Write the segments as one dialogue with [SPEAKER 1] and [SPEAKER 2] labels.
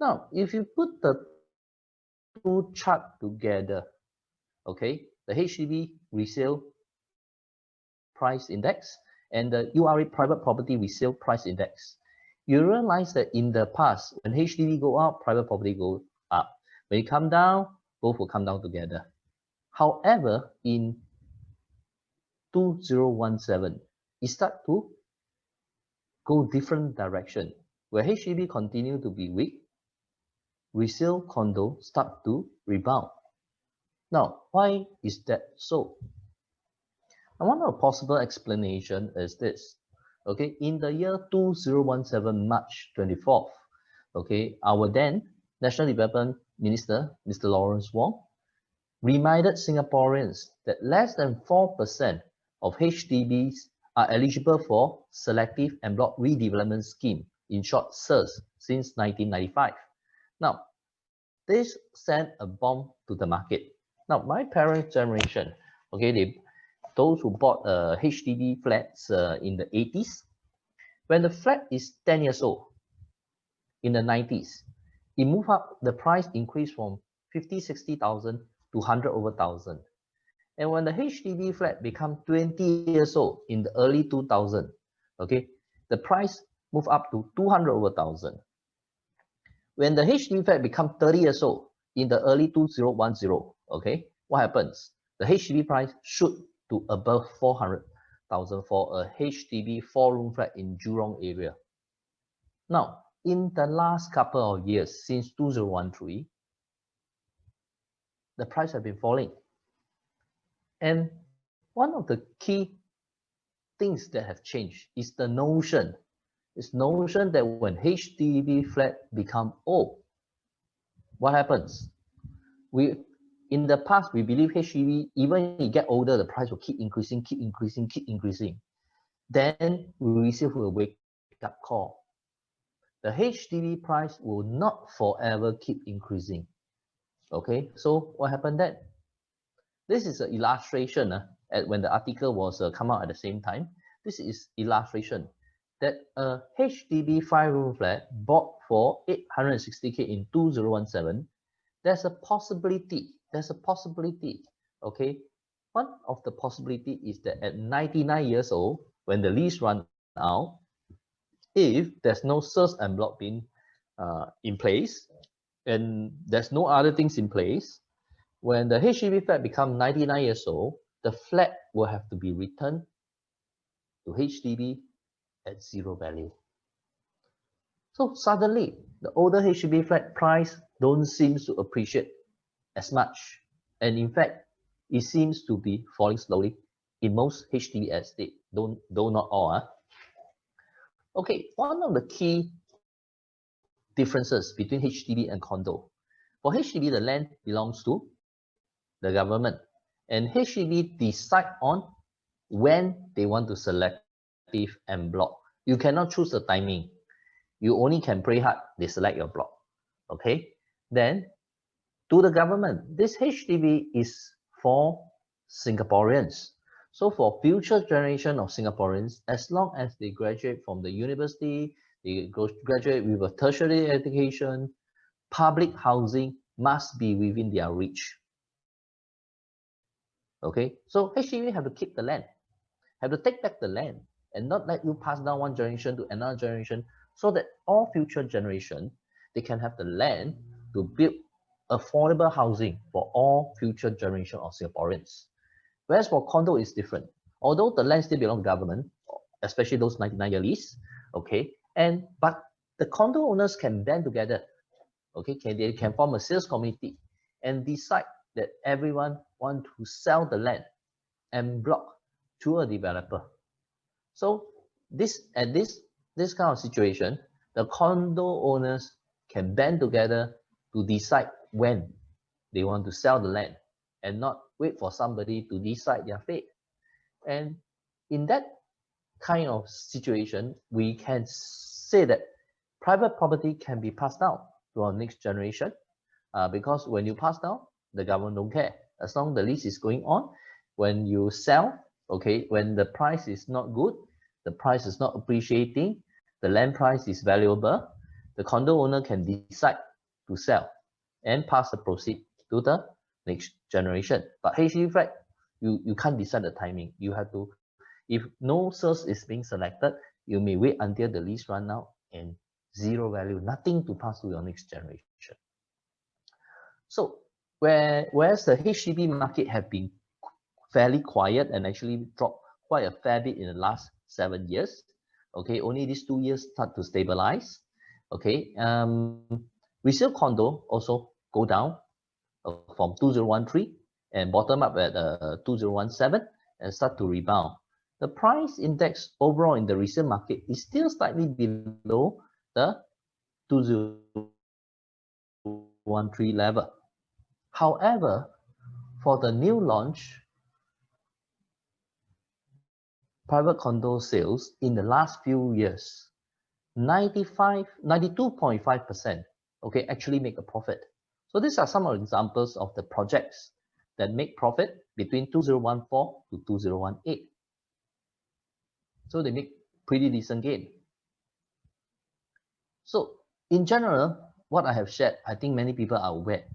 [SPEAKER 1] Now, if you put the two chart together, okay, the HDB resale price index and the URA private property resale price index, you realize that in the past, when HDB go up, private property go up. When it come down, both will come down together. However, in 2017, it start to go different direction, where HDB continue to be weak, resale condo start to rebound. Now, why is that so? And one of the possible explanation is this. Okay, in the year 2017, March 24th, okay, our then National Development Minister, Mr. Lawrence Wong, reminded Singaporeans that less than 4% of HDBs are eligible for Selective en bloc Redevelopment Scheme, in short, SERS, since 1995. Now, this sent a bomb to the market. Now, my parents' generation, okay, those who bought HDB flats in the 80s, when the flat is 10 years old, in the 90s, it moved up, the price increased from 50, 60,000 to 100 over 1,000. And when the HDB flat become 20 years old in the early 2000, okay, the price moved up to 200 over 1,000. When the HDB flat become 30 years old in the early 2010, okay, what happens? The HDB price shoot to above 400,000 for a HDB 4-room flat in Jurong area. Now, in the last couple of years, since 2013, the price has been falling. And one of the key things that have changed is the notion. It's notion that when HDB flat become old, what happens? In the past, we believe HDB, even it get older, the price will keep increasing. Then we receive a wake-up call. The HDB price will not forever keep increasing. Okay, so what happened then? This is an illustration when the article was come out at the same time. This is illustration that a HDB 5-room flat bought for 860K in 2017. There's a possibility. Okay, one of the possibility is that at 99 years old, when the lease run out, if there's no SERS en bloc being in place, and there's no other things in place, when the HDB flat becomes 99 years old, the flat will have to be returned to HDB at zero value. So suddenly, the older HDB flat price don't seem to appreciate as much. And in fact, it seems to be falling slowly in most HDB estate, though not all. Okay, one of the key differences between HDB and condo. For HDB, the land belongs to the government, and HDB decide on when they want to selective en bloc. You cannot choose the timing. You only can pray hard, they select your block. Okay, then to the government, this HDB is for Singaporeans. So for future generation of Singaporeans, as long as they graduate from the university, they graduate with a tertiary education, public housing must be within their reach. Okay, so HDB have to keep the land, have to take back the land, and not let you pass down one generation to another generation, so that all future generation, they can have the land to build affordable housing for all future generation of Singaporeans. Whereas for condo is different. Although the land still belongs to government, especially those 99-year lease, okay, but the condo owners can band together, okay, they can form a sales committee and decide that everyone want to sell the land en bloc to a developer. So this kind of situation, the condo owners can band together to decide when they want to sell the land and not wait for somebody to decide their fate. And in that kind of situation, we can say that private property can be passed down to our next generation, because when you pass down, the government don't care. As long as the lease is going on, when you sell, okay, when the price is not good, the price is not appreciating, the land price is valuable, the condo owner can decide to sell and pass the proceed to the next generation. But HDB flat, you can't decide the timing. You have to, if no sales is being selected, you may wait until the lease run out and zero value, nothing to pass to your next generation. So whereas the HDB market have been fairly quiet and actually dropped quite a fair bit in the last 7 years, okay, only these 2 years start to stabilize, okay. Resale condo also go down from 2013 and bottom up at 2017 and start to rebound. The price index overall in the resale market is still slightly below the 2013 level. However, for the new launch private condo sales in the last few years, 92.5%, okay, actually make a profit. So these are some of the examples of the projects that make profit between 2014 to 2018. So they make pretty decent gain. So in general, what I have shared, I think many people are aware.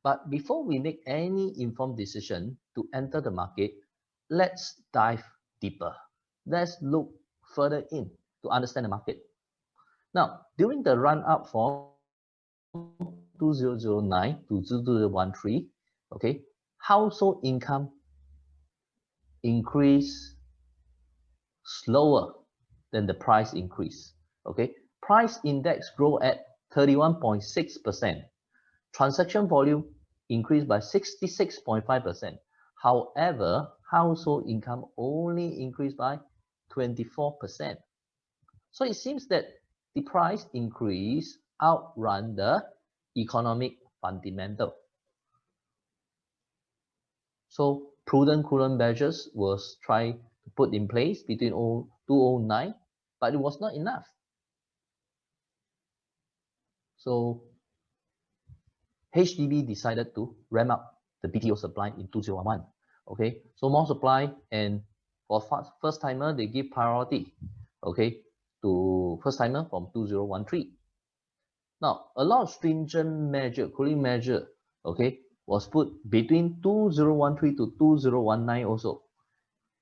[SPEAKER 1] But before we make any informed decision to enter the market, let's dive deeper. Let's look further in to understand the market. Now, during the run-up from 2009 to 2013, okay, household income increased slower than the price increase. Okay, price index grow at 31.6%. Transaction volume increased by 66.5%. However, household income only increased by 24%. So it seems that the price increase outrun the economic fundamental. So prudent cooling measures was tried to put in place between 2009, but it was not enough. So HDB decided to ramp up the BTO supply in 2011. Okay, so more supply, and for first timer they give priority, okay, to first timer from 2013. Now a lot of stringent measure, cooling measure, okay, was put between 2013 to 2019 also.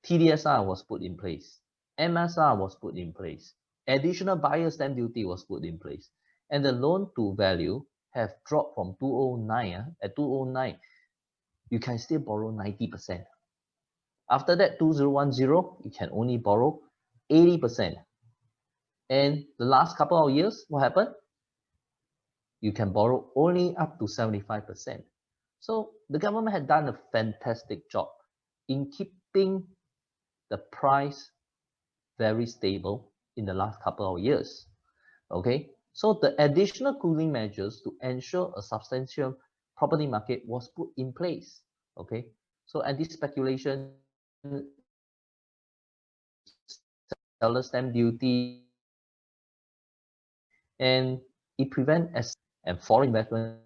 [SPEAKER 1] TDSR was put in place, MSR was put in place, additional buyer stamp duty was put in place, and the loan to value have dropped from 209. At 209, you can still borrow 90%. After that, 2010, you can only borrow 80%. And the last couple of years, what happened? You can borrow only up to 75%. So the government had done a fantastic job in keeping the price very stable in the last couple of years. Okay, so the additional cooling measures to ensure a substantial property market was put in place. Okay, so anti-speculation, seller stamp duty, and it prevents and foreign investment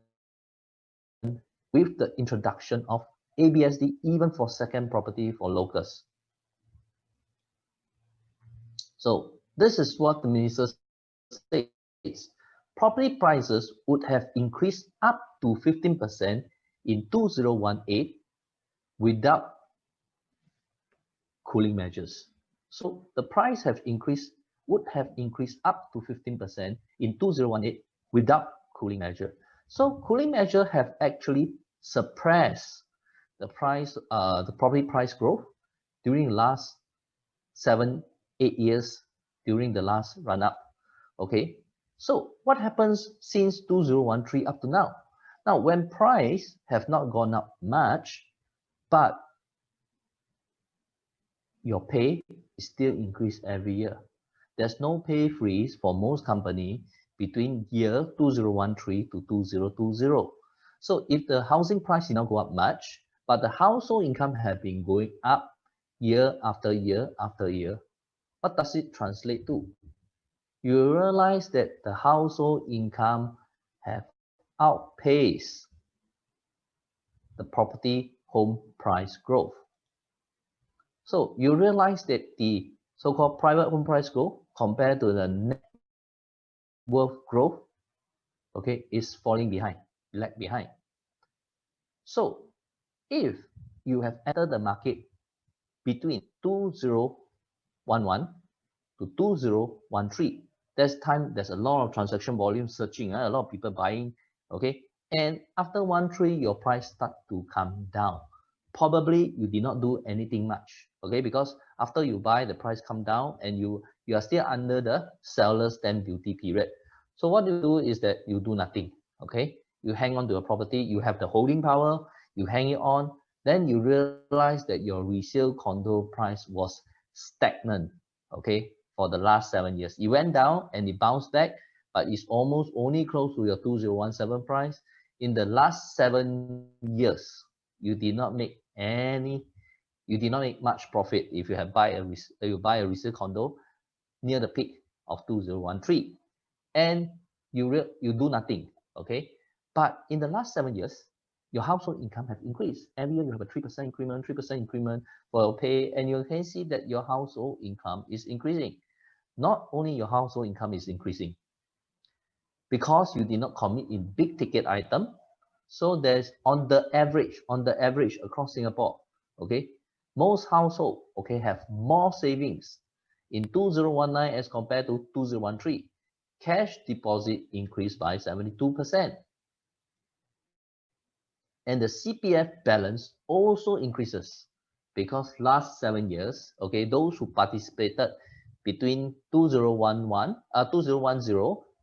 [SPEAKER 1] with the introduction of ABSD even for second property for locals. So this is what the minister states. Property prices would have increased up to 15% in 2018 without cooling measures. So the price would have increased up to 15% in 2018 without cooling measure. So cooling measure have actually suppressed the property price growth during the last 7-8 years during the last run-up. Okay, so what happens since 2013 up to now? Now, when price have not gone up much, but your pay is still increased every year. There's no pay freeze for most companies between year 2013 to 2020. So if the housing price did not go up much, but the household income have been going up year after year after year, what does it translate to? You realize that the household income have outpaced the property home price growth. So you realize that the so-called private home price growth compared to the net worth growth okay, is falling behind, lag behind. So if you have entered the market between 2011 to 2013, there's a lot of transaction volume searching, a lot of people buying, okay, and after 13 your price start to come down. Probably you did not do anything much, okay, because after you buy, the price come down and you are still under the seller's stamp duty period. So what you do is that you do nothing, okay, you hang on to a property, you have the holding power, you hang it on, then you realize that your resale condo price was stagnant, okay, for the last 7 years. It went down and it bounced back, but it's almost only close to your 2017 price. In the last 7 years, you did not make much profit if you buy a resale condo near the peak of 2013, and you do nothing, okay. But in the last 7 years, your household income have increased. Every year you have a 3% increment, 3% increment for your pay, and you can see that your household income is increasing. Not only your household income is increasing, because you did not commit in big ticket item. So there's on the average across Singapore, okay, most household, okay, have more savings in 2019 as compared to 2013. Cash deposit increased by 72%. And the CPF balance also increases, because last 7 years, okay, those who participated between 2010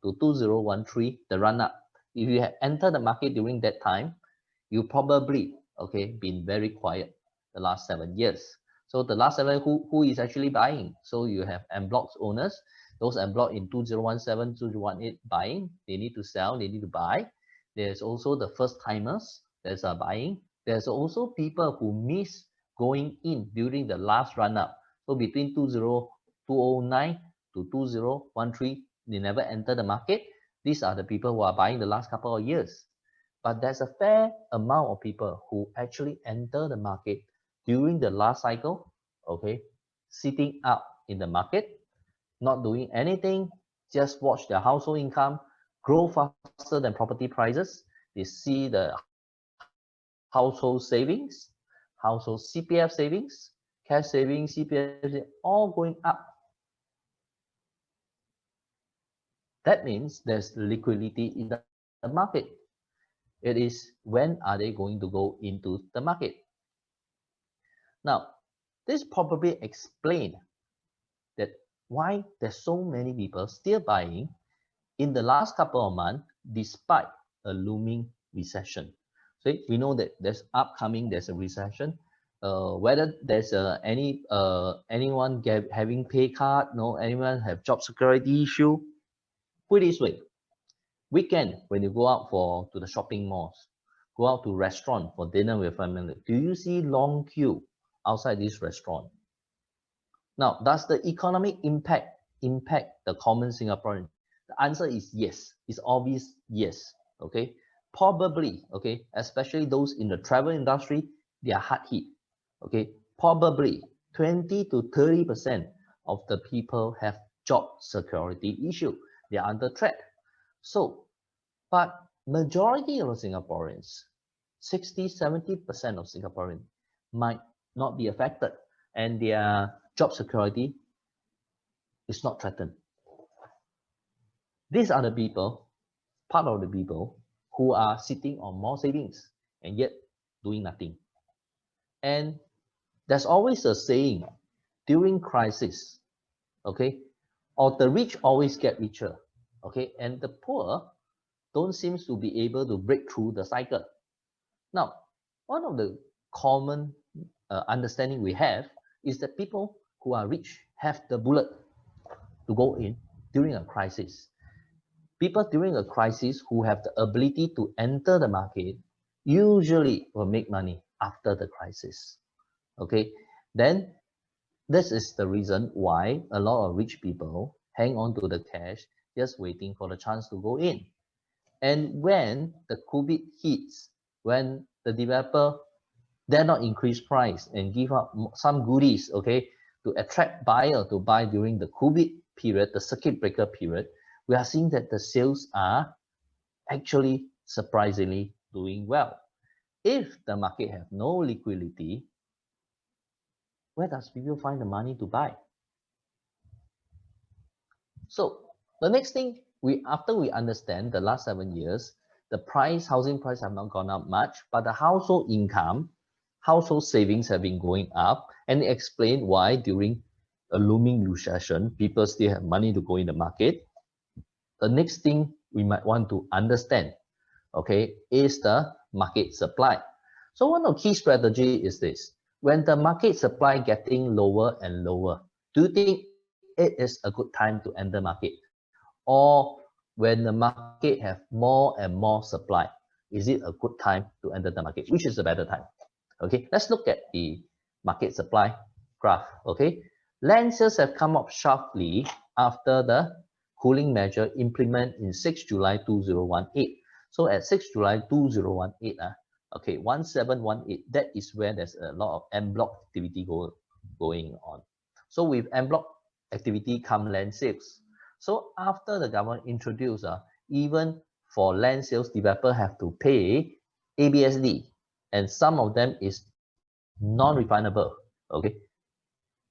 [SPEAKER 1] to 2013, the run-up, if you have entered the market during that time, you probably, okay, been very quiet the last 7 years. So the last 7, who is actually buying? So you have en bloc owners, those en bloc in 2017, 2018 buying, they need to sell, they need to buy. There's also the first timers that's buying. There's also people who miss going in during the last run-up. So between 2009 to 2013, they never enter the market. These are the people who are buying the last couple of years. But there's a fair amount of people who actually enter the market during the last cycle, okay, sitting out in the market, not doing anything, just watch their household income grow faster than property prices. They see the household savings, household CPF savings, cash savings, CPF, all going up. That means there's liquidity in the market. It is, when are they going to go into the market? Now, this probably explains that why there's so many people still buying in the last couple of months despite a looming recession. So we know that there's a recession. Whether there's anyone having pay cut, no, anyone have job security issue, put it this way: weekend when you go out to the shopping malls, go out to restaurant for dinner with family, do you see long queue outside this restaurant? Now, does the economic impact the common Singaporean? The answer is yes. It's obvious yes. Okay, probably, okay, especially those in the travel industry, they are hard hit. Okay, probably 20 to 30% of the people have job security issue. They are under threat. So, but majority of Singaporeans, 60-70% of Singaporeans might not be affected, and their job security is not threatened. These are the people, part of the people who are sitting on more savings and yet doing nothing. And there's always a saying during crisis, okay, or the rich always get richer, okay, and the poor don't seem to be able to break through the cycle. Now, one of the common understanding we have is that people who are rich have the bullet to go in during a crisis. People during a crisis who have the ability to enter the market usually will make money after the crisis. Okay, then this is the reason why a lot of rich people hang on to the cash, just waiting for the chance to go in. And when the COVID hits, when the developer dare not increase price and give up some goodies, okay, to attract buyer to buy during the COVID period, the circuit breaker period, we are seeing that the sales are actually surprisingly doing well. If the market have no liquidity, where does people find the money to buy? So the next thing, after we understand the last 7 years, the housing price have not gone up much, but the household income, household savings have been going up, and explain why during a looming recession, people still have money to go in the market. The next thing we might want to understand, okay, is the market supply. So one of the key strategy is this. When the market supply getting lower and lower, do you think it is a good time to enter market? Or when the market have more and more supply, is it a good time to enter the market? Which is a better time? Okay, let's look at the market supply graph. Okay, land sales have come up sharply after the cooling measure implemented in 6 July 2018. So at 6 July 2018, okay, 1718, that is where there's a lot of en bloc activity going on. So with en bloc activity come land sales. So after the government introduced, even for land sales, developer have to pay ABSD, and some of them is non-refundable. Okay,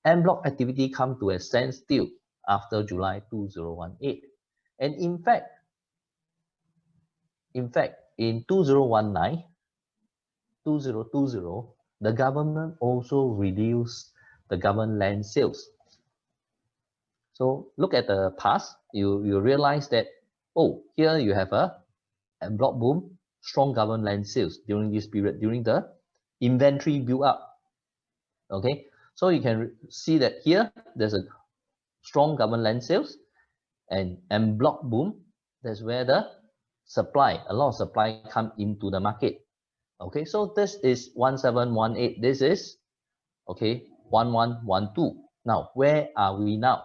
[SPEAKER 1] en bloc activity come to a standstill after July 2018, and in fact, in 2019, 2020, the government also reduced the government land sales. So look at the past, you realize that, oh, here you have a en bloc boom, strong government land sales during this period, during the inventory build up. Okay, so you can see that here there's a strong government land sales and en bloc boom. That's where the supply, a lot of supply come into the market. Okay, so this is 1718, this is, okay, 1112. Now, where are we now?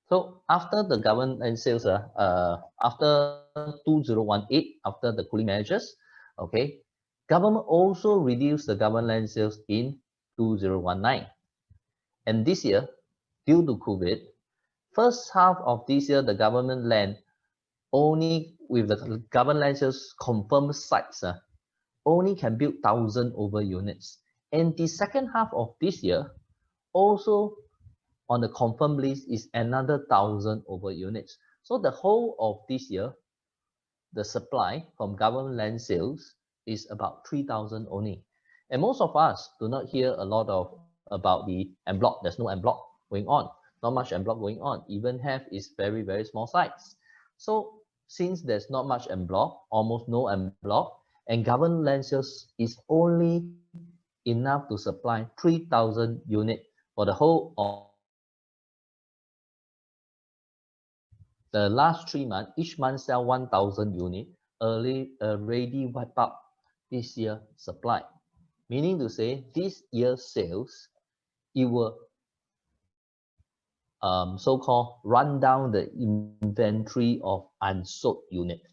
[SPEAKER 1] So after the government land sales, after 2018, after the cooling measures, okay, government also reduced the government land sales in 2019. And this year, due to COVID, first half of this year, the government land only with the government land sales confirmed sites, only can build 1,000 over units. And the second half of this year, also on the confirmed list is another 1,000 over units. So the whole of this year, the supply from government land sales is about 3,000 only. And most of us do not hear a lot about the en bloc. There's no en bloc going on, not much en bloc going on. Even have is very, very small sites. So since there's not much en bloc, almost no en bloc, and government land sales is only enough to supply 3,000 units for the whole of the last 3 months. Each month sell 1,000 units, already wipe out this year supply. Meaning to say, this year's sales, it will so-called run down the inventory of unsold units.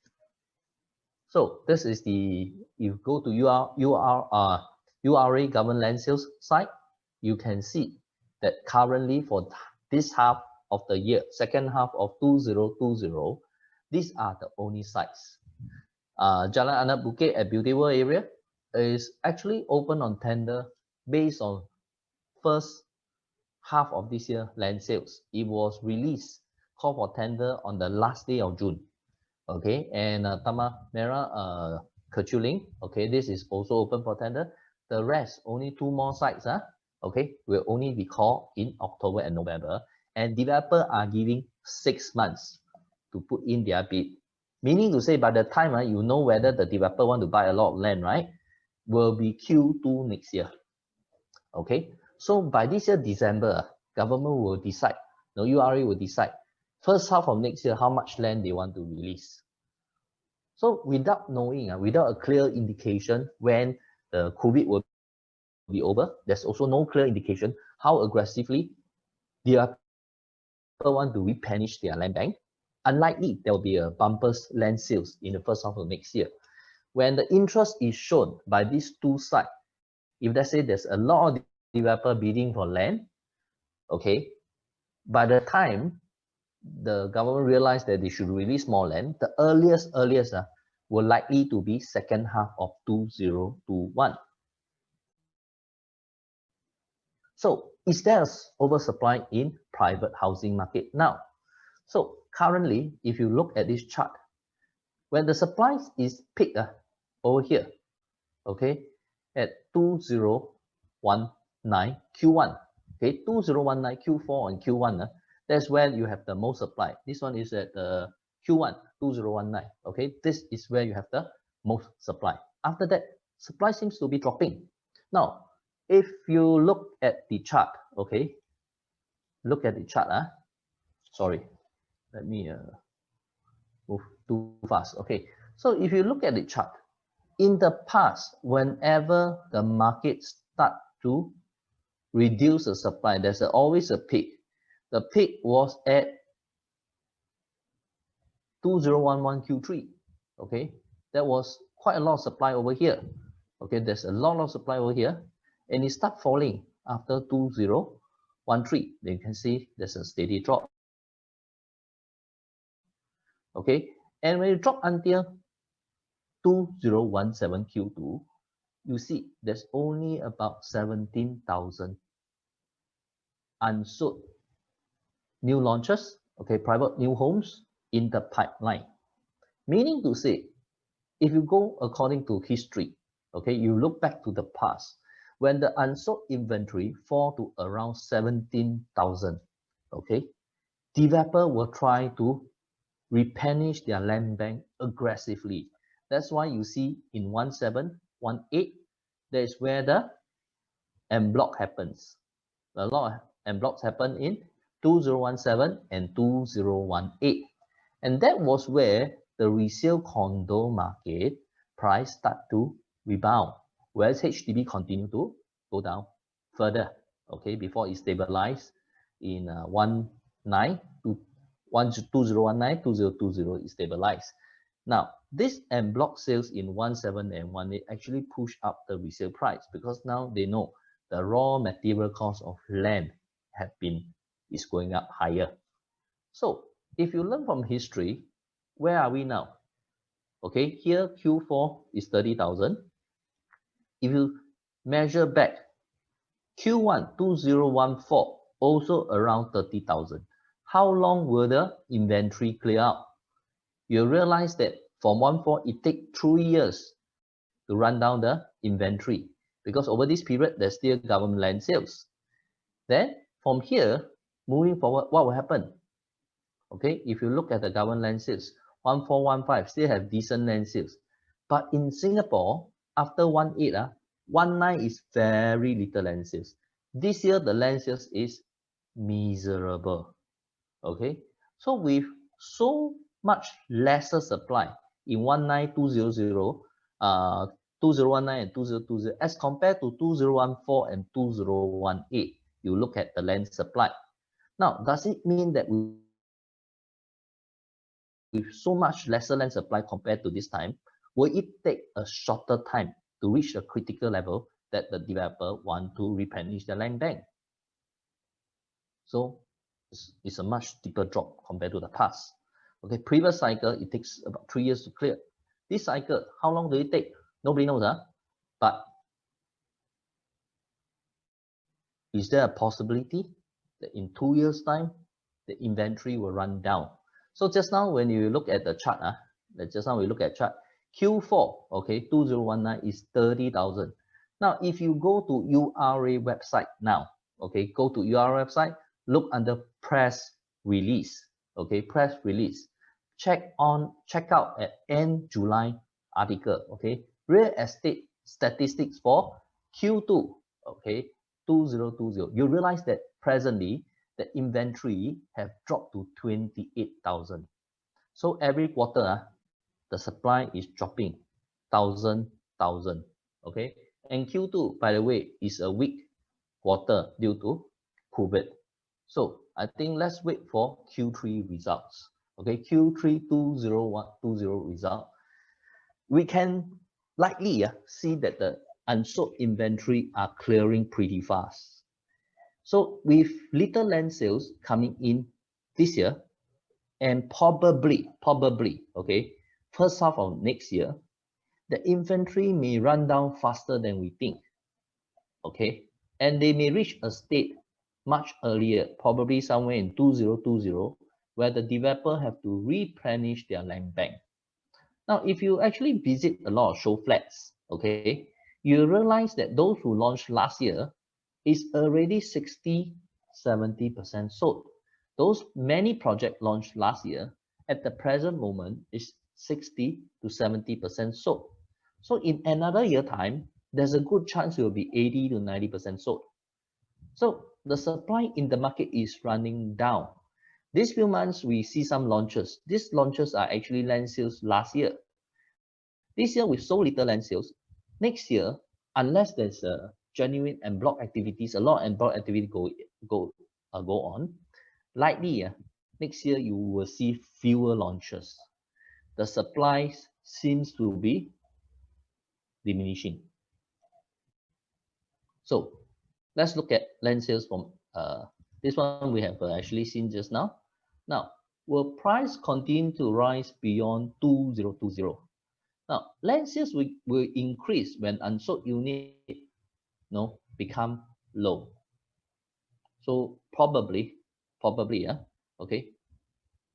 [SPEAKER 1] So this is the, you go to URA government land sales site, you can see that currently for this half of the year, second half of 2020, these are the only sites. Jalan Anak Bukit at Beautiful area is actually open on tender based on first half of this year land sales. It was released, called for tender on the last day of June. Okay, and Timah Merah Kechuling, okay, this is also open for tender. The rest, only 2 more sites, okay, will only be called in October and November. And developers are giving 6 months to put in their bid. Meaning to say, by the time you know whether the developer want to buy a lot of land, right, will be Q2 next year. Okay, so by this year December, government will decide, no, URA will decide first half of next year how much land they want to release. So without knowing, without a clear indication when the COVID will be over, there's also no clear indication how aggressively developers want to replenish their land bank. Unlikely there will be a bumpers land sales in the first half of next year. When the interest is shown by these 2 sides, if let's say there's a lot of developer bidding for land, okay, by the time the government realized that they should release more land, the earliest were likely to be second half of 2021. So is there an oversupply in private housing market now? So currently, if you look at this chart, when the supply is peak over here, okay, at 2019 Q1, okay, 2019 Q4 and Q1, that's where you have the most supply. This one is at the Q1 2019, okay, this is where you have the most supply. After that, supply seems to be dropping. Now, if you look at the chart, okay, look at the chart, sorry, let me move too fast. Okay, so if you look at the chart, in the past, whenever the market start to reduce the supply, there's always a peak. The peak was at 2011 Q3. Okay, there was quite a lot of supply over here. Okay, there's a lot of supply over here, and it start falling after 2013. Then you can see there's a steady drop. Okay, and when you drop until 2017 Q2, you see there's only about 17,000 unsold new launches, okay, private new homes in the pipeline. Meaning to say, if you go according to history, okay, you look back to the past, when the unsold inventory fall to around 17,000, okay, developer will try to replenish their land bank aggressively. That's why you see in 1718, that is where the en bloc happens. A lot of en blocs happen in 2017 and 2018. And that was where the resale condo market price start to rebound, whereas HDB continue to go down further, okay, before it stabilized in 2019, 2020, it stabilized. Now, this en bloc sales in 17 and 18 actually push up the resale price because now they know the raw material cost of land is going up higher. So if you learn from history, where are we now? Okay, here Q4 is 30,000. If you measure back, Q1 2014 also around 30,000. How long will the inventory clear out? You realize that from 14 it takes 3 years to run down the inventory because over this period there's still government land sales. Then from here moving forward, what will happen? Okay, if you look at the government land sales, 1415 still have decent land sales, but in Singapore after 18 19 is very little land sales. This year the land sales is miserable. Okay, so with so much lesser supply in 19, 2000, 2019 and 2020 as compared to 2014 and 2018, you look at the land supply. Now, does it mean that with so much lesser land supply compared to this time, will it take a shorter time to reach a critical level that the developer want to replenish the land bank? So it's a much deeper drop compared to the past. Okay, previous cycle, it takes about 3 years to clear. This cycle, how long will it take? Nobody knows, but is there a possibility that in 2 years' time, the inventory will run down? So just now, when you look at the chart, just now we look at chart, Q4, okay, 2019 is 30,000. Now, if you go to URA website now, okay, go to URA website, look under press release, okay, press release. Check out at end July article, okay, real estate statistics for Q2, okay, 2020. You realize that presently the inventory have dropped to 28,000. So every quarter, the supply is dropping 1,000, okay? And Q2, by the way, is a weak quarter due to COVID. So I think let's wait for Q3 results. Okay, Q3 2020 result. We can likely see that the unsold inventory are clearing pretty fast. So with little land sales coming in this year, And probably, okay, first half of next year, the inventory may run down faster than we think, okay? And they may reach a state much earlier, probably somewhere in 2020, where the developer have to replenish their land bank. Now, if you actually visit a lot of show flats, okay, you realize that those who launched last year is already 60–70% sold. Those many projects launched last year at the present moment is 60–70% sold. So in another year time, there's a good chance it will be 80–90% sold. So the supply in the market is running down. These few months, we see some launches. These launches are actually land sales last year. This year, with so little land sales, next year, unless there's a genuine en bloc activities, a lot of en bloc activity go on, likely next year you will see fewer launches. The supply seems to be diminishing. So let's look at land sales from this one we have actually seen just now. Now, will price continue to rise beyond 2020? Now, land sales will increase when unsold unit become low. So probably, okay,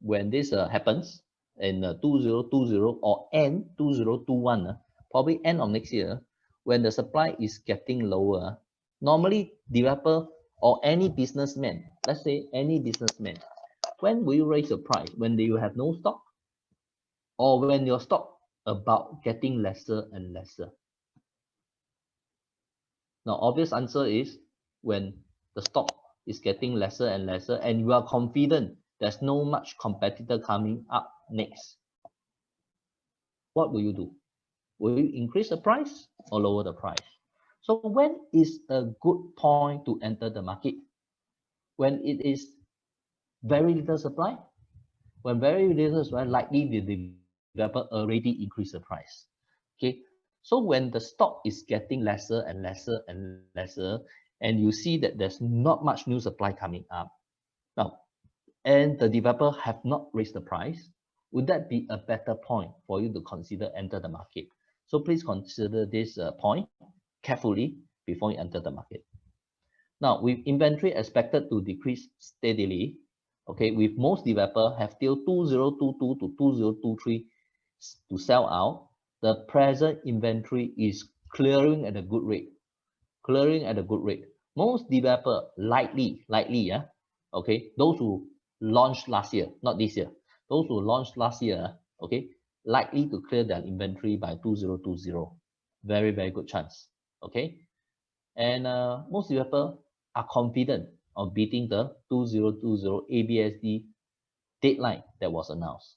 [SPEAKER 1] when this happens in 2020 or end 2021, probably end of next year, when the supply is getting lower, normally developer or any businessman, let's say any businessman, when will you raise your price? When you have no stock, or when your stock about getting lesser and lesser? Now, obvious answer is when the stock is getting lesser and lesser and you are confident there's no much competitor coming up next. What will you do? Will you increase the price or lower the price? So when is a good point to enter the market? When it is very little supply? When very little supply, likely the developer already increased the price. Okay, so when the stock is getting lesser and lesser and lesser, and you see that there's not much new supply coming up now, and the developer have not raised the price, would that be a better point for you to consider enter the market? So please consider this point carefully before you enter the market. Now, with inventory expected to decrease steadily, okay, with most developers have till 2022 to 2023 to sell out, the present inventory is clearing at a good rate. Most developers likely, okay, those who launched last year, not this year, those who launched last year, okay, likely to clear their inventory by 2020. Very, very good chance, okay? And most developers are confident of beating the 2020 ABSD deadline that was announced.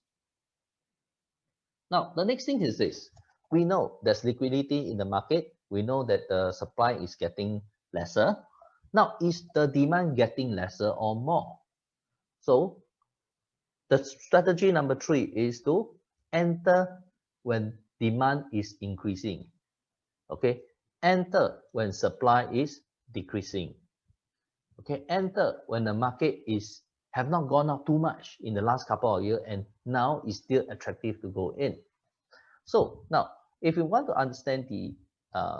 [SPEAKER 1] Now, the next thing is this. We know there's liquidity in the market. We know that the supply is getting lesser. Now, is the demand getting lesser or more? So, the strategy number 3 is to enter when demand is increasing. Okay, enter when supply is decreasing. Okay, enter when the market have not gone up too much in the last couple of years and now is still attractive to go in. So now, if you want to understand the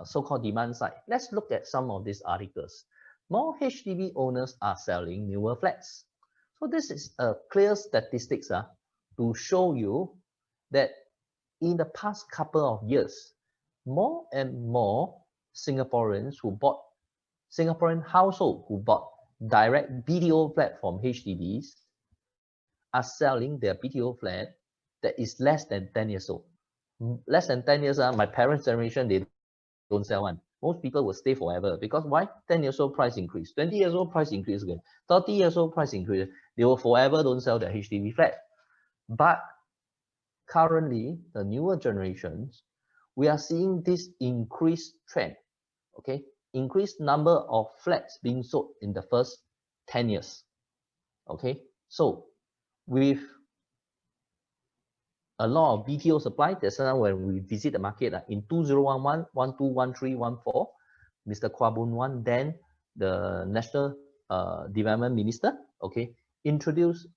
[SPEAKER 1] so-called demand side, let's look at some of these articles. More HDB owners are selling newer flats. So this is a clear statistics to show you that in the past couple of years, more and more Singaporean households who bought direct BTO flat from HDBs are selling their BTO flat that is less than 10 years old. Less than 10 years, my parents' generation, they don't sell one. Most people will stay forever because why? 10 years old price increase, 20 years old price increase again, 30 years old price increase. They will forever don't sell their HDB flat. But currently, the newer generations, we are seeing this increased trend, okay? Increased number of flats being sold in the first 10 years, okay? So with a lot of BTO supply, that's why when we visit the market in 2011, 12, 13, 14, Mr. Kwabun Wan, then the National Development Minister, okay,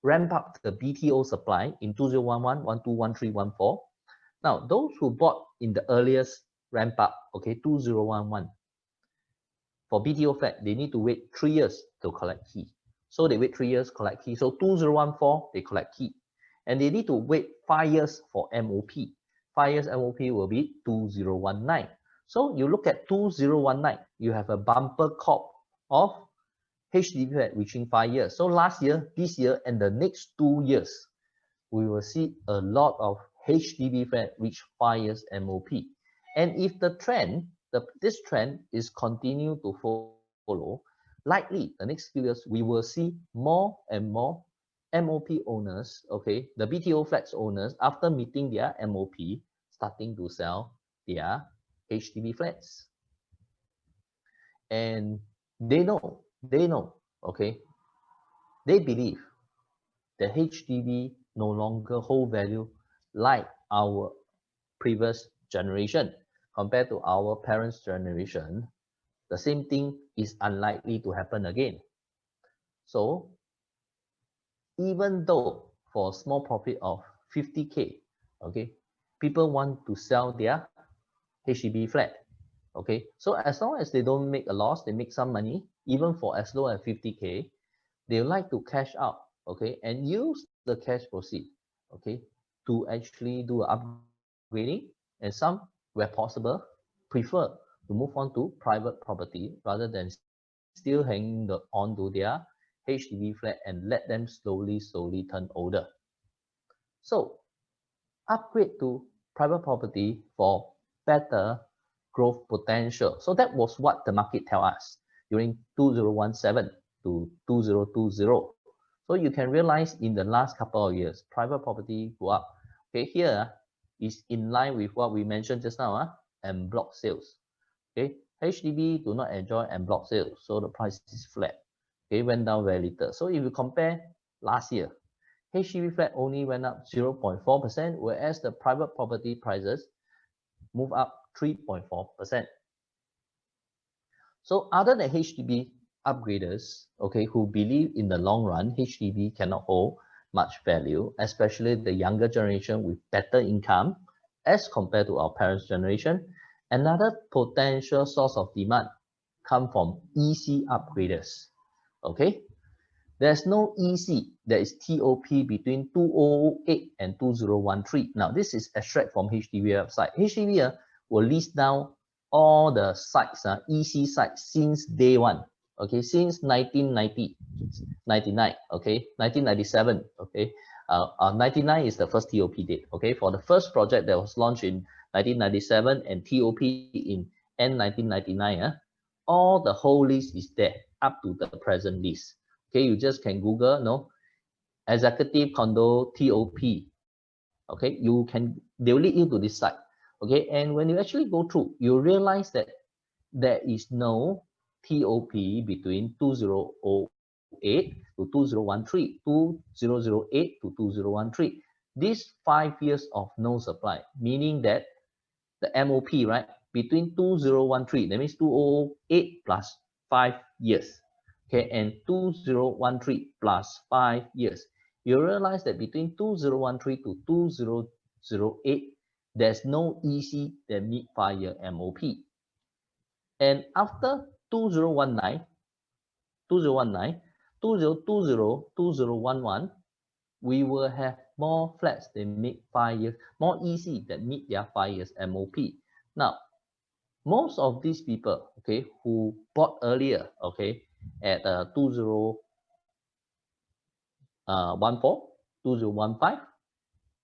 [SPEAKER 1] ramp up the BTO supply in 2011, 12, 13, 14. Now, those who bought in the earliest ramp up, okay, 2011, for BTO flat, they need to wait 3 years to collect key. So they wait 3 years, collect key. So 2014, they collect key. And they need to wait 5 years for MOP. 5 years MOP will be 2019. So you look at 2019, you have a bumper crop of HDB flat reaching 5 years. So last year, this year, and the next 2 years, we will see a lot of HDB flat reach 5 years MOP. And if the trend, this trend is continue to follow, likely the next few years, we will see more and more MOP owners, okay, the BTO flats owners, after meeting their MOP, starting to sell their HDB flats. And they know, okay, they believe the HDB no longer hold value like our previous generation. Compared to our parents' generation, the same thing is unlikely to happen again. So even though for a small profit of 50K, okay, people want to sell their HDB flat. Okay, so as long as they don't make a loss, they make some money, even for as low as 50K, they like to cash out, okay, and use the cash proceed, okay, to actually do upgrading, and some, where possible, prefer to move on to private property rather than still hanging on to their HDB flat and let them slowly turn older. So upgrade to private property for better growth potential. So that was what the market tell us during 2017 to 2020. So you can realize in the last couple of years, private property go up. Okay, here is in line with what we mentioned just now, en bloc sales. Okay, HDB do not enjoy en bloc sales, so the price is flat. Okay, went down very little. So if you compare last year, HDB flat only went up 0.4%, whereas the private property prices move up 3.4%. So other than HDB upgraders, okay, who believe in the long run, HDB cannot hold much value, especially the younger generation with better income as compared to our parents' generation, another potential source of demand come from EC upgraders, okay? There's no EC, there is TOP between 2008 and 2013. Now, this is extract from HDB website. HDB will list down all the sites, EC sites since day one, okay, since 1990, 99, okay, 1997, okay. 99 is the first TOP date, okay, for the first project that was launched in 1997 and TOP in end 1999, all the whole list is there up to the present list. Okay, you just can Google, no, executive condo TOP. Okay, they will lead you to this site. Okay, and when you actually go through, you realize that there is no TOP between 2008 to 2013, 2008 to 2013. These 5 years of no supply, meaning that the MOP, right, between 2013, that means 2008 plus 5 years. Okay, and 2013 plus 5 years. You realize that between 2013 to 2008, there's no EC that meet 5-year MOP. And after 2019, 2020, 2011, we will have more flats that meet 5 years, more EC that meet their 5 years MOP. Now, most of these people, okay, who bought earlier, okay, at 2014, 2015,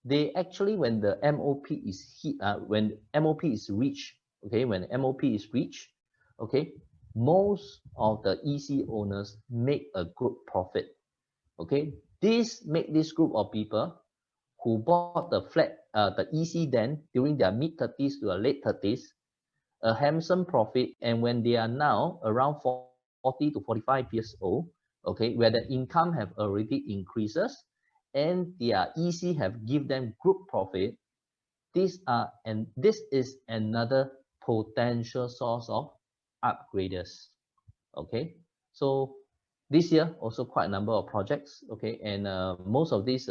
[SPEAKER 1] they actually, when the MOP is hit, when MOP is reached, okay, when MOP is reached, okay, most of the EC owners make a good profit. Okay, this make this group of people who bought the flat, the EC then during their mid-30s to late 30s, a handsome profit. And when they are now around 40 to 45 years old, okay, where the income have already increases and their EC have give them group profit, this is another potential source of upgraders. Okay, so This year, also quite a number of projects, okay, and most of these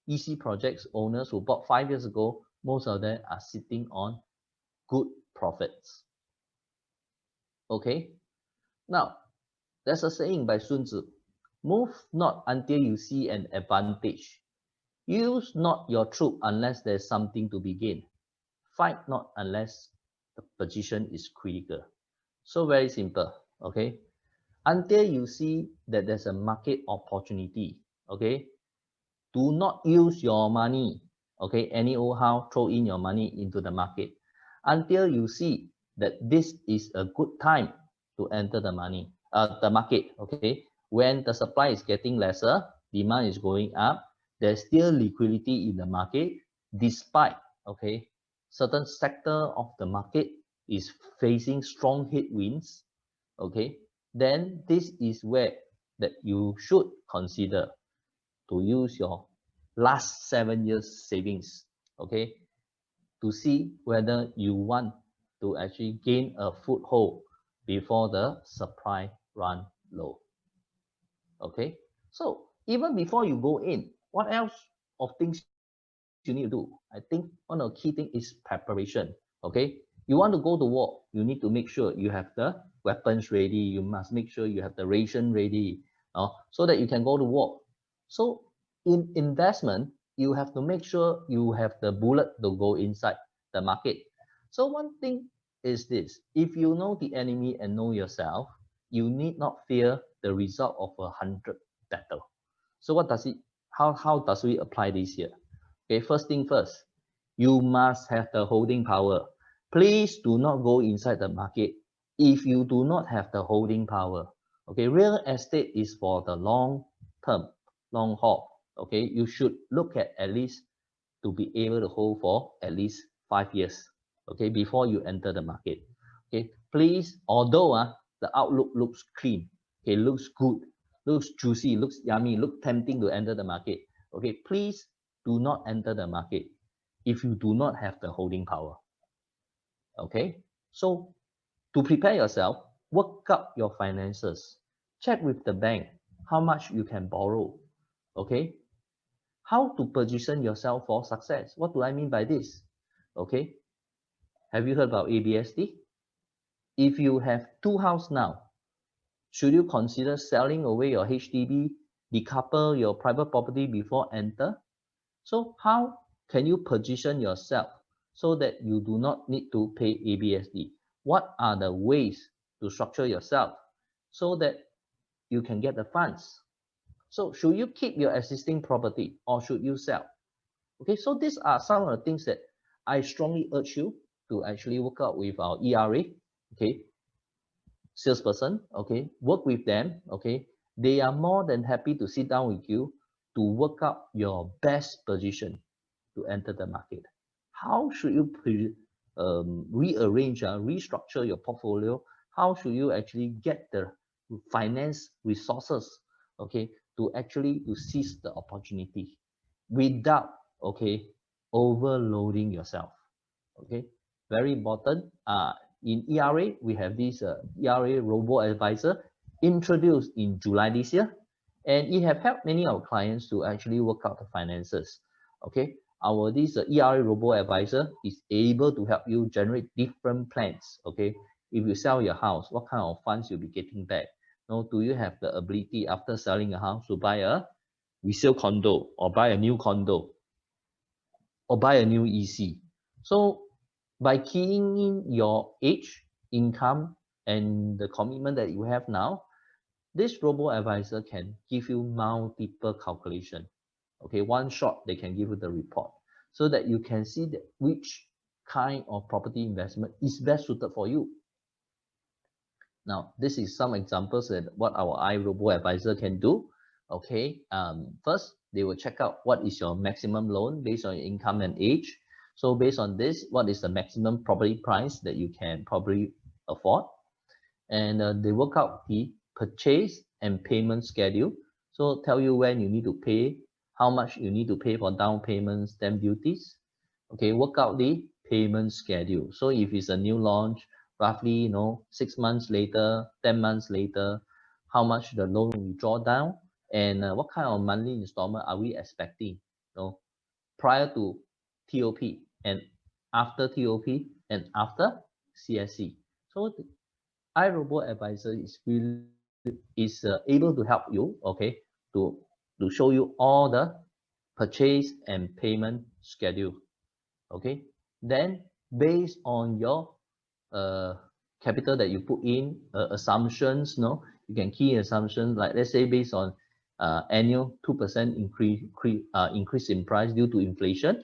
[SPEAKER 1] EC projects owners who bought 5 years ago, most of them are sitting on good profits. Okay, now there's a saying by Sun Tzu: move not until you see an advantage. Use not your troop unless there's something to be gained. Fight not unless the position is critical. So very simple, okay? Until you see that there's a market opportunity, okay? Do not use your money, okay? Any old how, throw in your money into the market. Until you see that this is a good time to enter the market, okay? When the supply is getting lesser, demand is going up, there's still liquidity in the market, despite, okay, certain sector of the market is facing strong headwinds, okay, then this is where that you should consider to use your last 7 years savings, okay, to see whether you want to actually gain a foothold before the supply run low. Okay, so even before you go in, what else of things you need to do? I think one of the key things is preparation. Okay, you want to go to war, you need to make sure you have the weapons ready, you must make sure you have the ration ready, so that you can go to war. So in investment, you have to make sure you have the bullet to go inside the market. So one thing is this: if you know the enemy and know yourself, you need not fear the result of 100 battle. So what does it, how does we apply this here? Okay, first thing first, you must have the holding power. Please do not go inside the market if you do not have the holding power. Okay, real estate is for the long term, long haul. Okay, you should look at least to be able to hold for at least 5 years. Okay, before you enter the market. Okay, please, although the outlook looks clean, okay, looks good, looks juicy, looks yummy, looks tempting to enter the market. Okay, please do not enter the market if you do not have the holding power. Okay, so to prepare yourself, work up your finances. Check with the bank how much you can borrow. Okay, how to position yourself for success. What do I mean by this? Okay, have you heard about ABSD? If you have 2 houses now, should you consider selling away your HDB, decouple your private property before enter? So how can you position yourself so that you do not need to pay ABSD? What are the ways to structure yourself so that you can get the funds? So should you keep your existing property or should you sell? Okay, so these are some of the things that I strongly urge you to actually work out with our ERA, okay, salesperson, okay, work with them, okay. They are more than happy to sit down with you to work out your best position to enter the market. How should you rearrange, restructure your portfolio? How should you actually get the finance resources, okay, to actually to seize the opportunity without, okay, overloading yourself? Okay, very important. In ERA, we have this ERA robo-advisor introduced in July this year, and it have helped many of our clients to actually work out the finances. Okay, this ERA robo-advisor is able to help you generate different plans. Okay, if you sell your house, what kind of funds you'll be getting back? Do you have the ability after selling a house to buy a resale condo or buy a new condo or buy a new EC? So by keying in your age, income, and the commitment that you have now, this robo-advisor can give you multiple calculation. Okay, one shot, they can give you the report so that you can see that which kind of property investment is best suited for you. Now, this is some examples of what our iRobo-advisor can do. Okay, first, they will check out what is your maximum loan based on your income and age. So based on this, what is the maximum property price that you can probably afford? And they work out the purchase and payment schedule. So tell you when you need to pay, how much you need to pay for down payments, stamp duties. Okay, work out the payment schedule. So if it's a new launch, roughly 6 months later, 10 months later, how much the loan we draw down, and what kind of monthly installment are we expecting, prior to TOP and after TOP and after CSC. So the iRobo advisor is able to help you, okay, to show you all the purchase and payment schedule, okay. Then based on your capital that you put in, assumptions, you can key assumptions, like let's say based on annual 2% increase in price due to inflation,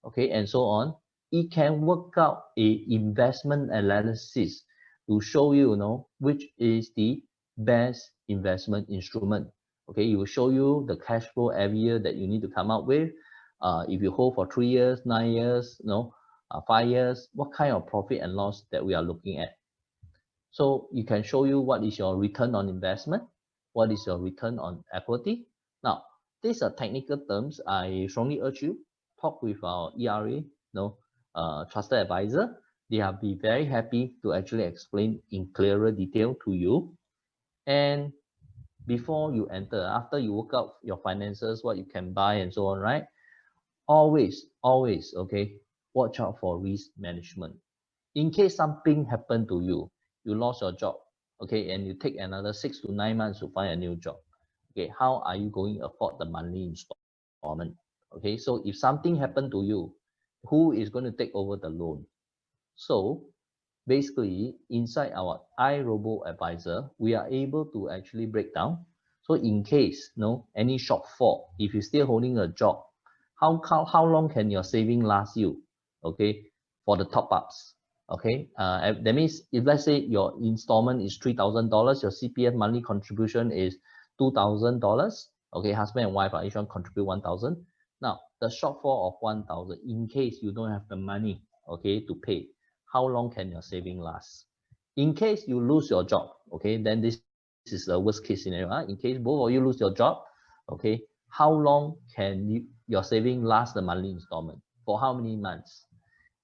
[SPEAKER 1] okay, and so on. It can work out a investment analysis to show you, which is the best investment instrument. Okay, it will show you the cash flow every year that you need to come up with. If you hold for 3 years, 9 years, 5 years, what kind of profit and loss that we are looking at. So you can show you what is your return on investment, what is your return on equity. Now, these are technical terms. I strongly urge you talk with our ERA, trusted advisor. They will be very happy to actually explain in clearer detail to you. And before you enter, after you work out your finances, what you can buy and so on, right? Always, okay, watch out for risk management. In case something happened to you, you lost your job, okay, and you take another 6 to 9 months to find a new job, okay, how are you going to afford the monthly installment? Okay, so if something happened to you, who is going to take over the loan? So basically, inside our iRobo advisor, we are able to actually break down. So in case any shortfall, if you're still holding a job, how long can your saving last you, okay, for the top ups? Okay, that means if let's say your installment is $3,000, your CPF monthly contribution is $2,000. Okay, husband and wife each one contribute 1,000. Now the shortfall of 1,000, in case you don't have the money, okay, to pay, how long can your saving last? In case you lose your job, okay, then this is the worst case scenario. In case both of you lose your job, okay, how long can your saving last the monthly installment? For how many months?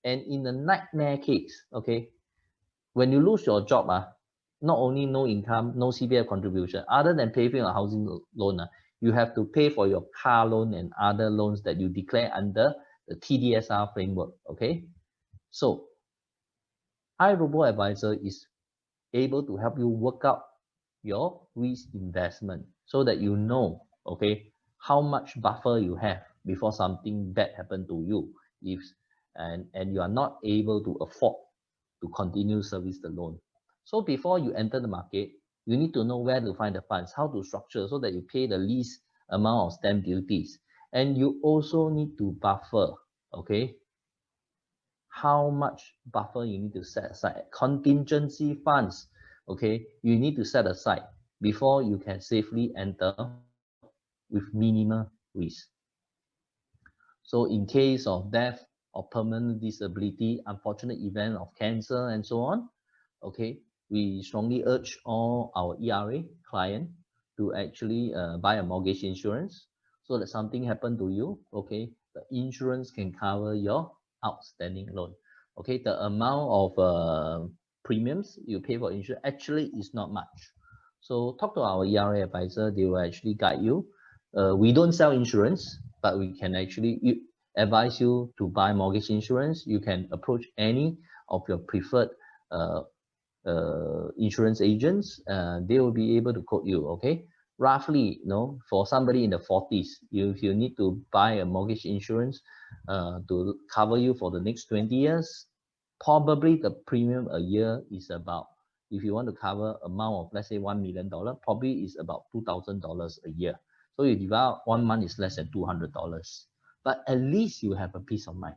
[SPEAKER 1] And in the nightmare case, okay, when you lose your job, not only no income, no CPF contribution, other than paying your housing loan, you have to pay for your car loan and other loans that you declare under the TDSR framework, okay? So iRobo advisor is able to help you work out your risk investment so that you know, okay, how much buffer you have before something bad happen to you, and you are not able to afford to continue service the loan. So before you enter the market, you need to know where to find the funds, how to structure so that you pay the least amount of stamp duties. And you also need to buffer, okay, how much buffer you need to set aside. Contingency funds, okay, you need to set aside before you can safely enter with minimal risk. So in case of death or permanent disability, unfortunate event of cancer and so on, okay, we strongly urge all our ERA client to actually buy a mortgage insurance so that something happened to you, okay, the insurance can cover your outstanding loan. Okay, the amount of premiums you pay for insurance actually is not much. So talk to our ERA advisor, they will actually guide you. We don't sell insurance, but we can actually advise you to buy mortgage insurance. You can approach any of your preferred insurance agents. They will be able to quote you, okay? Roughly, for somebody in the 40s, if you need to buy a mortgage insurance to cover you for the next 20 years, probably the premium a year is about, if you want to cover amount of, let's say, $1 million, probably is about $2,000 a year. So you divide 1 month is less than $200. But at least you have a peace of mind,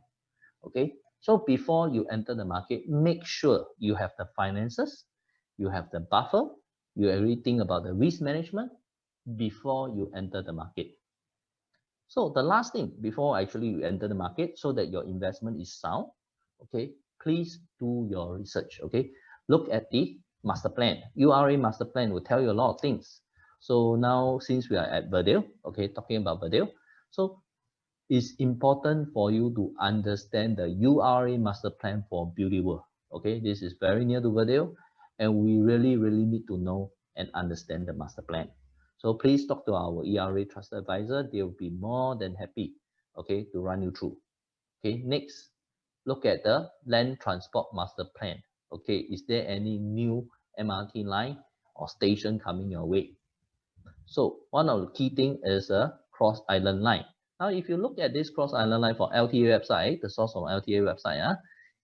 [SPEAKER 1] okay? So before you enter the market, make sure you have the finances, you have the buffer, you already think about the risk management before you enter the market. So the last thing before actually you enter the market, so that your investment is sound, okay, please do your research, okay? Look at the master plan. URA master plan will tell you a lot of things. So now, since we are at VERDALE, okay, talking about VERDALE, so it's important for you to understand the URA master plan for Beauty World. Okay, this is very near to VERDALE, and we really need to know and understand the master plan. So please talk to our ERA trusted advisor. They will be more than happy, okay, to run you through. Okay, next, look at the land transport master plan. Okay, is there any new MRT line or station coming your way? So one of the key things is a cross island line. Now, if you look at this cross island line for LTA website, the source of LTA website,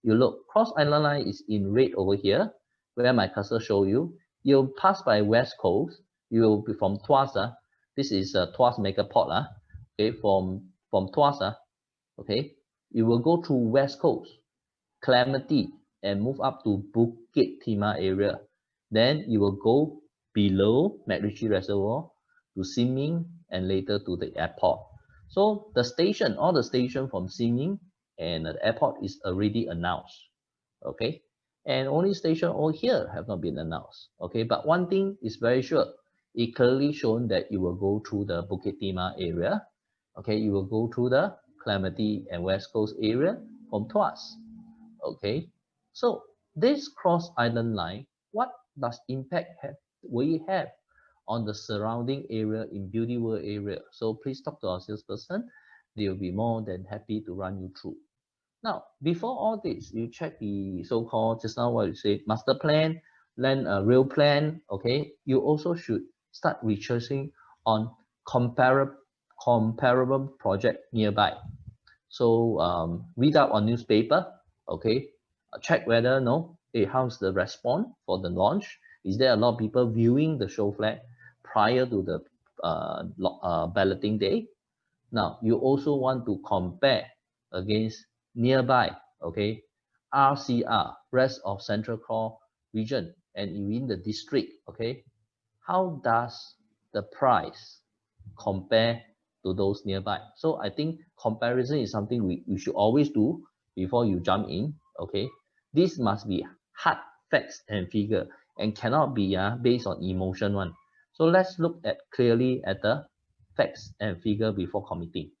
[SPEAKER 1] you look, cross island line is in red over here, where my cursor show you. You'll pass by West Coast. You'll be from Tuas. This is Tuas Megaport. Okay, from Tuas. Okay, you will go through West Coast, Clementi, and move up to Bukit Timah area. Then you will go below MacRitchie Reservoir to Siming and later to the airport. So the station, all the station from Siming and the airport is already announced. Okay, and only station over here have not been announced. Okay, but one thing is very sure, it clearly shown that you will go through the Bukit Timah area. Okay, you will go through the Clementi and West Coast area from Tuas. Okay, so this cross island line, what does impact will it have on the surrounding area in Beauty World area? So please talk to our salesperson. They will be more than happy to run you through. Now, before all this, you check the so-called, just now what you say, master plan, then a real plan. Okay, you also should start researching on comparable project nearby. So read up on newspaper. Okay, check whether hey, how's the response for the launch? Is there a lot of people viewing the Showflat prior to the balloting day? Now you also want to compare against nearby, okay, RCR, rest of Central Core region, and in the district. Okay, how does the price compare to those nearby? So I think comparison is something we should always do before you jump in. Okay, this must be hard facts and figure and cannot be based on emotion one. So let's look at clearly at the facts and figure before committing.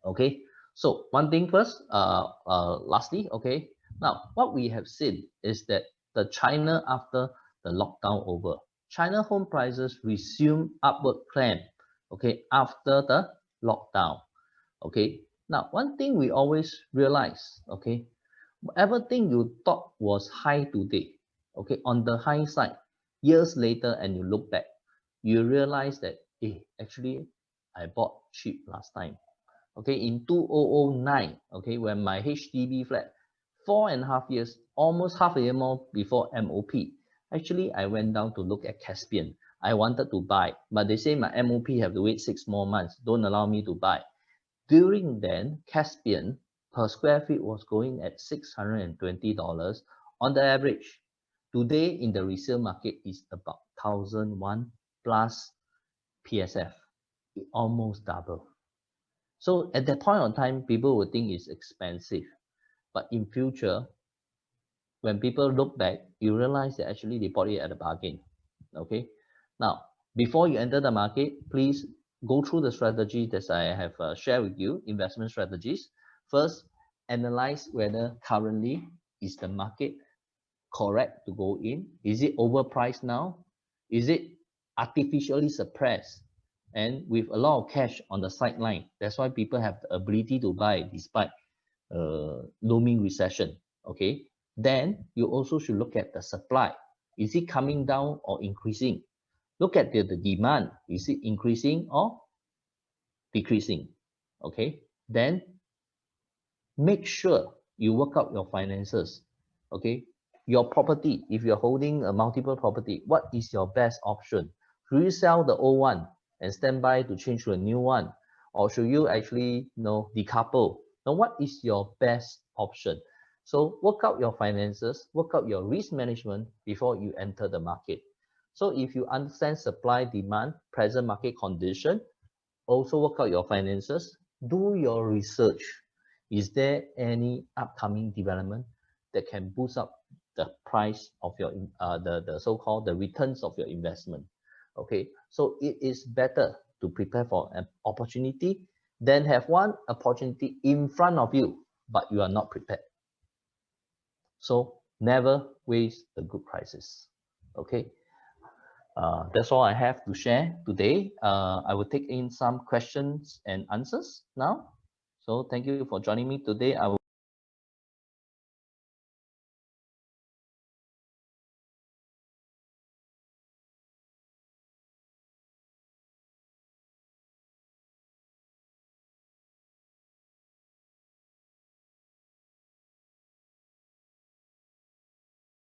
[SPEAKER 1] Okay, so one thing first, lastly, okay, now what we have seen is that the China after the lockdown over, China home prices resume upward climb, okay, after the lockdown. Okay, now one thing we always realize, okay, whatever thing you thought was high today, okay, on the high side, years later and you look back, you realize that, actually I bought cheap last time. Okay, in 2009, okay, when my HDB flat, 4.5 years, almost half a year more before MOP, actually I went down to look at Caspian. I wanted to buy, but they say my MOP have to wait 6 more months, don't allow me to buy. During then, Caspian per square feet was going at $620 on the average. Today in the resale market is about 1,001 plus PSF. It almost double. So at that point of time, people would think it's expensive. But in future, when people look back, you realize that actually they bought it at a bargain. Okay. Now, before you enter the market, please go through the strategy that I have shared with you, investment strategies. First, analyze whether currently is the market correct to go in. Is it overpriced now? Is it artificially suppressed? And with a lot of cash on the sideline, that's why people have the ability to buy despite looming recession. Okay, then you also should look at the supply. Is it coming down or increasing? Look at the demand. Is it increasing or decreasing? Okay, then make sure you work out your finances. Okay, your property, if you're holding a multiple property, what is your best option? Should you sell the old one and stand by to change to a new one, or should you actually decouple? Now, what is your best option? So work out your finances, work out your risk management before you enter the market. So if you understand supply, demand, present market condition, also work out your finances, do your research. Is there any upcoming development that can boost up the price of your the so-called the returns of your investment? Okay, so it is better to prepare for an opportunity than have one opportunity in front of you but you are not prepared. So never waste a good crisis. Okay, That's all I have to share today. I will take in some questions and answers now. So thank you for joining me today. I will